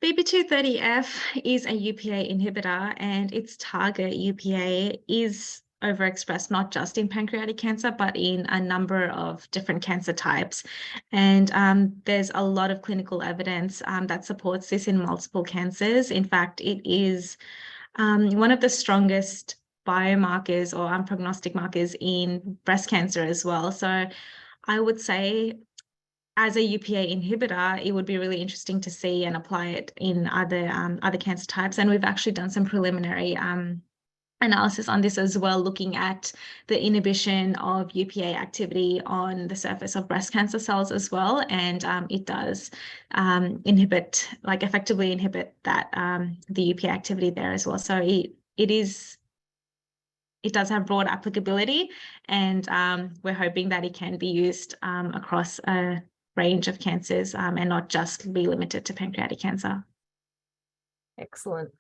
BB230F is a UPA inhibitor, and its target UPA is overexpressed not just in pancreatic cancer, but in a number of different cancer types. And there's a lot of clinical evidence that supports this in multiple cancers. In fact, it is one of the strongest biomarkers or prognostic markers in breast cancer as well. So I would say, as a UPA inhibitor, it would be really interesting to see and apply it in other cancer types. And we've actually done some preliminary analysis on this as well, looking at the inhibition of UPA activity on the surface of breast cancer cells as well. And it does effectively inhibit that the UPA activity there as well. So it does have broad applicability, and we're hoping that it can be used across a range of cancers and not just be limited to pancreatic cancer. Excellent.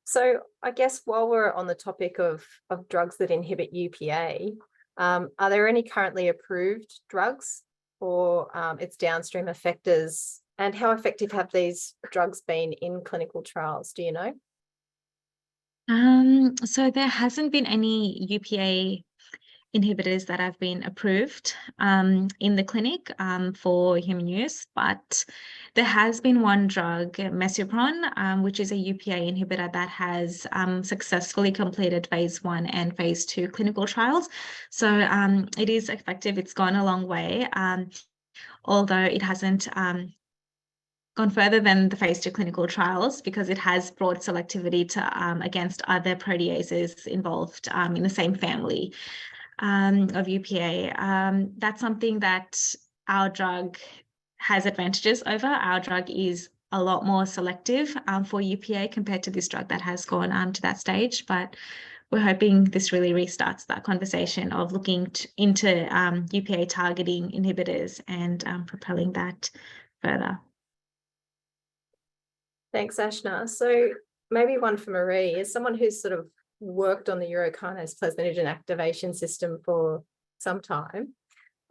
So I guess while we're on the topic of drugs that inhibit UPA, are there any currently approved drugs or its downstream effectors, and how effective have these drugs been in clinical trials? Do you know? So there hasn't been any UPA inhibitors that have been approved in the clinic for human use, but there has been one drug, mesupron, which is a UPA inhibitor that has successfully completed phase 1 and phase 2 clinical trials. So it is effective. It's gone a long way, although it hasn't gone further than the phase 2 clinical trials, because it has broad selectivity to against other proteases involved in the same family of UPA. That's something that our drug has advantages over. Our drug is a lot more selective for UPA compared to this drug that has gone to that stage. But we're hoping this really restarts that conversation of looking into UPA targeting inhibitors and propelling that further. Thanks, Ashna. So maybe one for Marie. As someone who's sort of worked on the urokinase plasminogen activation system for some time.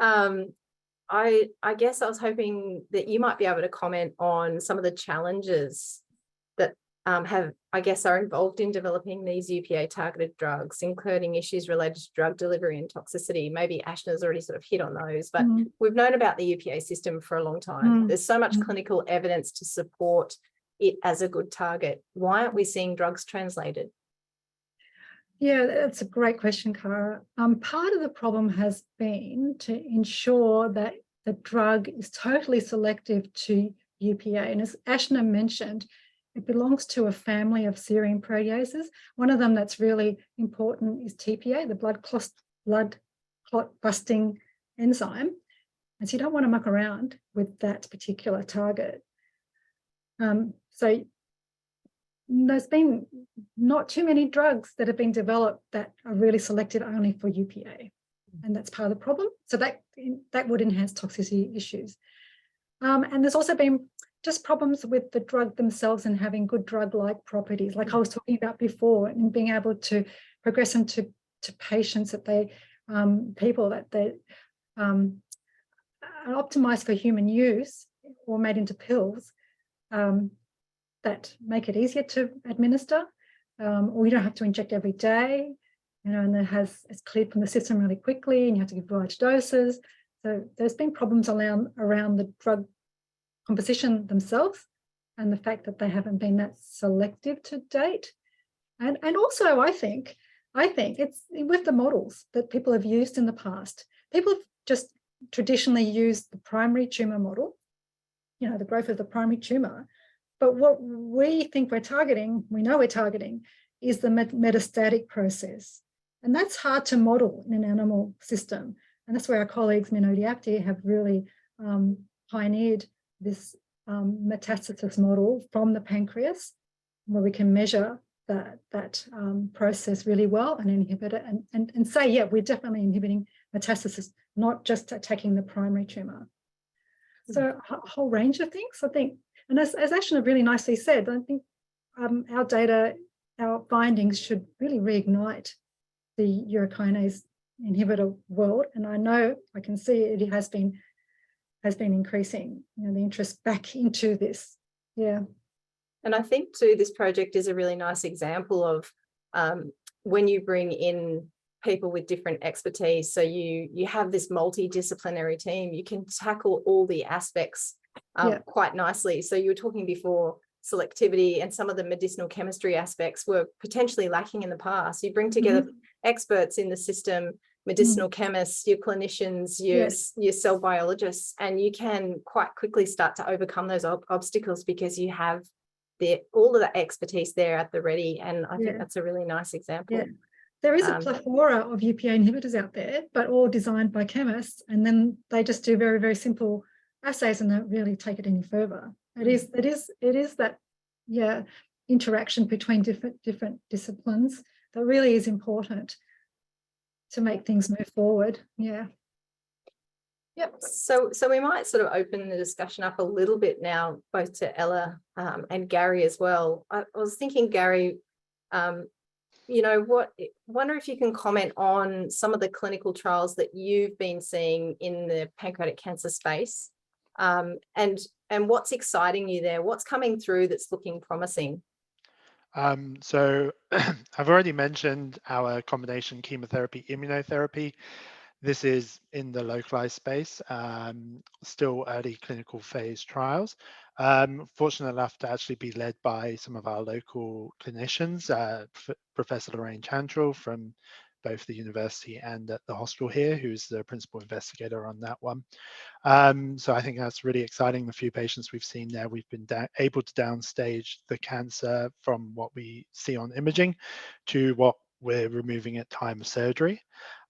I guess I was hoping that you might be able to comment on some of the challenges that are involved in developing these UPA targeted drugs, including issues related to drug delivery and toxicity. Maybe Ashna's already sort of hit on those, but we've known about the UPA system for a long time. There's so much clinical evidence to support it as a good target. Why aren't we seeing drugs translated? Yeah, that's a great question, Cara. Part of the problem has been to ensure that the drug is totally selective to UPA. And as Ashna mentioned, it belongs to a family of serine proteases. One of them that's really important is TPA, the blood clot busting enzyme. And so you don't want to muck around with that particular target. So there's been not too many drugs that have been developed that are really selected only for UPA. And that's part of the problem. So that would enhance toxicity issues. And there's also been just problems with the drug themselves and having good drug-like properties, like I was talking about before, and being able to progress them to patients that people that they are optimized for human use or made into pills that make it easier to administer, or you don't have to inject every day, and it's cleared from the system really quickly, and you have to give large doses. So there's been problems around the drug composition themselves and the fact that they haven't been that selective to date. And also I think it's with the models that people have used in the past. People have just traditionally used the primary tumor model, the growth of the primary tumor. But what we think we know we're targeting, is the metastatic process. And that's hard to model in an animal system. And that's where our colleagues, Minody Apte, have really pioneered this metastasis model from the pancreas, where we can measure that process really well and inhibit it and say, yeah, we're definitely inhibiting metastasis, not just attacking the primary tumor. So a whole range of things, I think. And as Ashna really nicely said, I think our data, our findings should really reignite the urokinase inhibitor world. And I know I can see it has been increasing, the interest back into this. Yeah. And I think too, this project is a really nice example of when you bring in people with different expertise. So you have this multidisciplinary team, you can tackle all the aspects quite nicely. So you were talking before, selectivity and some of the medicinal chemistry aspects were potentially lacking in the past. You bring together experts in the system, medicinal chemists, your clinicians, your cell biologists, and you can quite quickly start to overcome those obstacles because you have all of the expertise there at the ready. And I think that's a really nice example. Yeah. There is a plethora of UPA inhibitors out there, but all designed by chemists, and then they just do very, very simple assays and don't really take it any further. It is that interaction between different disciplines that really is important to make things move forward. Yeah. Yep. So we might sort of open the discussion up a little bit now, both to Ella and Gary as well. I was thinking, Gary, wonder if you can comment on some of the clinical trials that you've been seeing in the pancreatic cancer space, and what's exciting you there? What's coming through that's looking promising? So I've already mentioned our combination chemotherapy immunotherapy. This is in the localized space, still early clinical phase trials. Fortunate enough to actually be led by some of our local clinicians, Professor Lorraine Chantrell from both the university and at the hospital here, who's the principal investigator on that one. So I think that's really exciting. The few patients we've seen there, we've been able to downstage the cancer from what we see on imaging to what we're removing at time of surgery.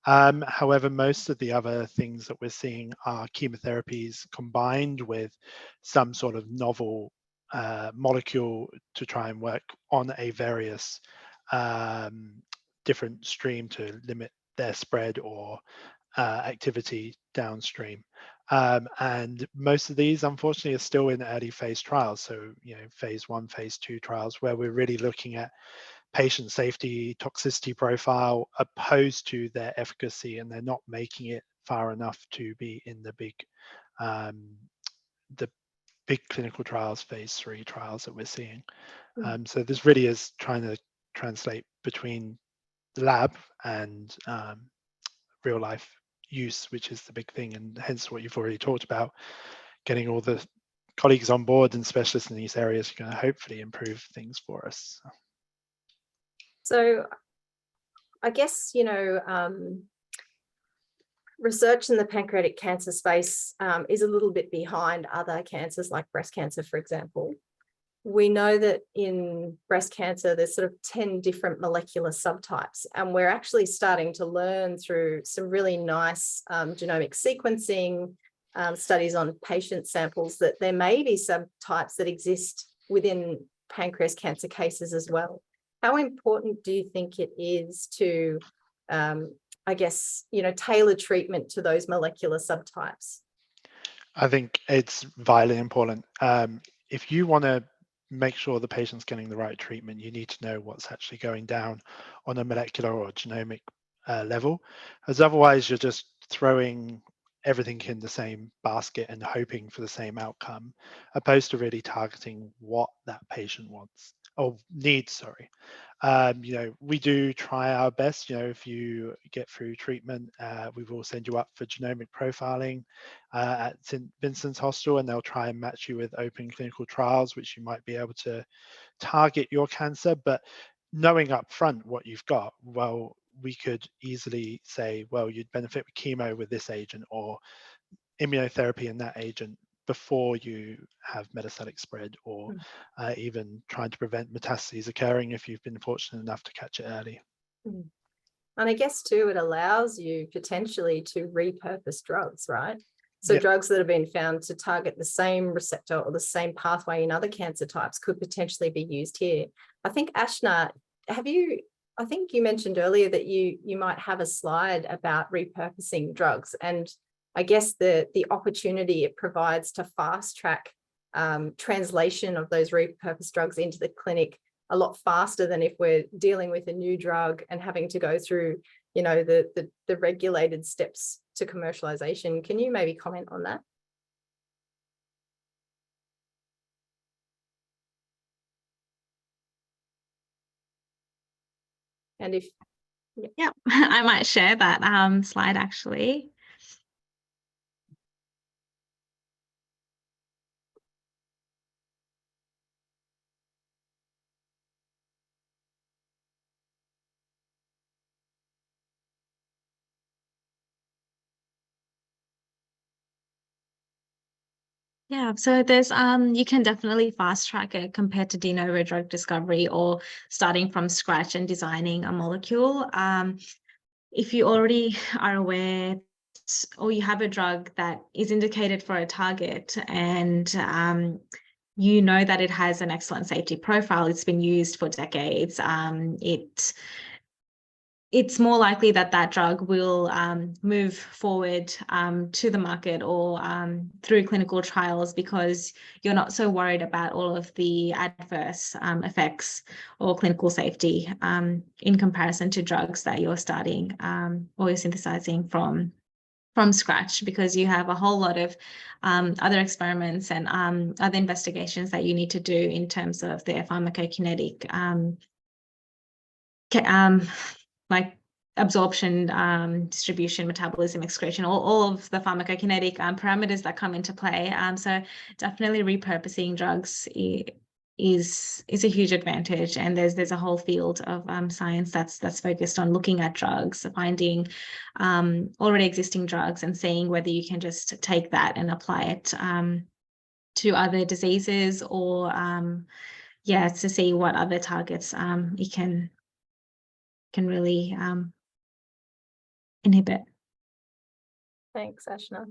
However, most of the other things that we're seeing are chemotherapies combined with some sort of novel molecule to try and work on a various different stream to limit their spread or activity downstream. And most of these, unfortunately, are still in early phase trials. So, phase 1, phase 2 trials, where we're really looking at patient safety toxicity profile opposed to their efficacy, and they're not making it far enough to be in the big clinical trials, phase 3 trials that we're seeing. So this really is trying to translate between the lab and real life use, which is the big thing, and hence what you've already talked about, getting all the colleagues on board and specialists in these areas are going to hopefully improve things for us. So I guess, research in the pancreatic cancer space is a little bit behind other cancers like breast cancer, for example. We know that in breast cancer, there's sort of 10 different molecular subtypes, and we're actually starting to learn through some really nice genomic sequencing studies on patient samples that there may be subtypes that exist within pancreas cancer cases as well. How important do you think it is to, I guess, tailor treatment to those molecular subtypes? I think it's vitally important. If you want to make sure the patient's getting the right treatment, you need to know what's actually going down on a molecular or genomic level, as otherwise you're just throwing everything in the same basket and hoping for the same outcome, opposed to really targeting what that patient wants or needs, sorry. We do try our best. If you get through treatment, we will send you up for genomic profiling at St. Vincent's Hospital, and they'll try and match you with open clinical trials, which you might be able to target your cancer. But knowing up front what you've got, well, we could easily say, well, you'd benefit with chemo with this agent or immunotherapy in that agent before you have metastatic spread, or even trying to prevent metastases occurring if you've been fortunate enough to catch it early. And I guess too, it allows you potentially to repurpose drugs, right? So drugs that have been found to target the same receptor or the same pathway in other cancer types could potentially be used here. I think, Ashna, I think you mentioned earlier that you might have a slide about repurposing drugs, and I guess the opportunity it provides to fast track translation of those repurposed drugs into the clinic a lot faster than if we're dealing with a new drug and having to go through, the regulated steps to commercialization. Can you maybe comment on that? And if yeah, I might share that slide actually. Yeah, so there's you can definitely fast track it compared to de novo drug discovery or starting from scratch and designing a molecule. If you already are aware or you have a drug that is indicated for a target and you know that it has an excellent safety profile, it's been used for decades, it's more likely that that drug will move forward to the market or through clinical trials, because you're not so worried about all of the adverse effects or clinical safety in comparison to drugs that you're starting or you're synthesizing from scratch, because you have a whole lot of other experiments and other investigations that you need to do in terms of their pharmacokinetic like absorption, distribution, metabolism, excretion, all of the pharmacokinetic parameters that come into play. So definitely repurposing drugs is a huge advantage, and there's a whole field of science that's focused on looking at drugs, finding already existing drugs and seeing whether you can just take that and apply it to other diseases, or to see what other targets you can really inhibit. Thanks, Ashna.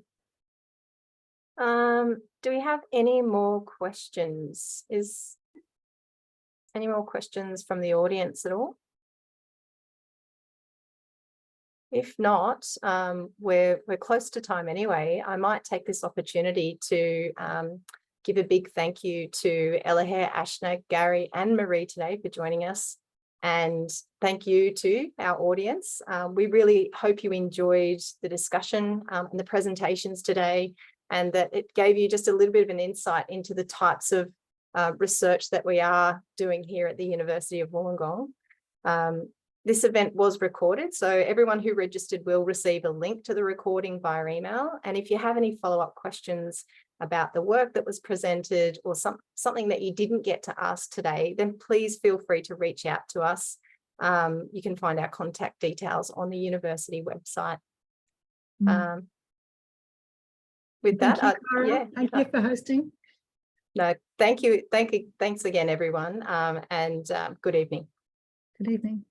Do we have any more questions? Any more questions from the audience at all? If not, we're close to time anyway. I might take this opportunity to give a big thank you to Elahe, Ashna, Gary and Marie today for joining us. And thank you to our audience. We really hope you enjoyed the discussion and the presentations today, and that it gave you just a little bit of an insight into the types of research that we are doing here at the University of Wollongong. This event was recorded, so everyone who registered will receive a link to the recording via email. And if you have any follow-up questions about the work that was presented, or something that you didn't get to ask today, then please feel free to reach out to us. You can find our contact details on the university website. With that, Thank you for hosting. No, thank you. Thanks again, everyone, and good evening. Good evening.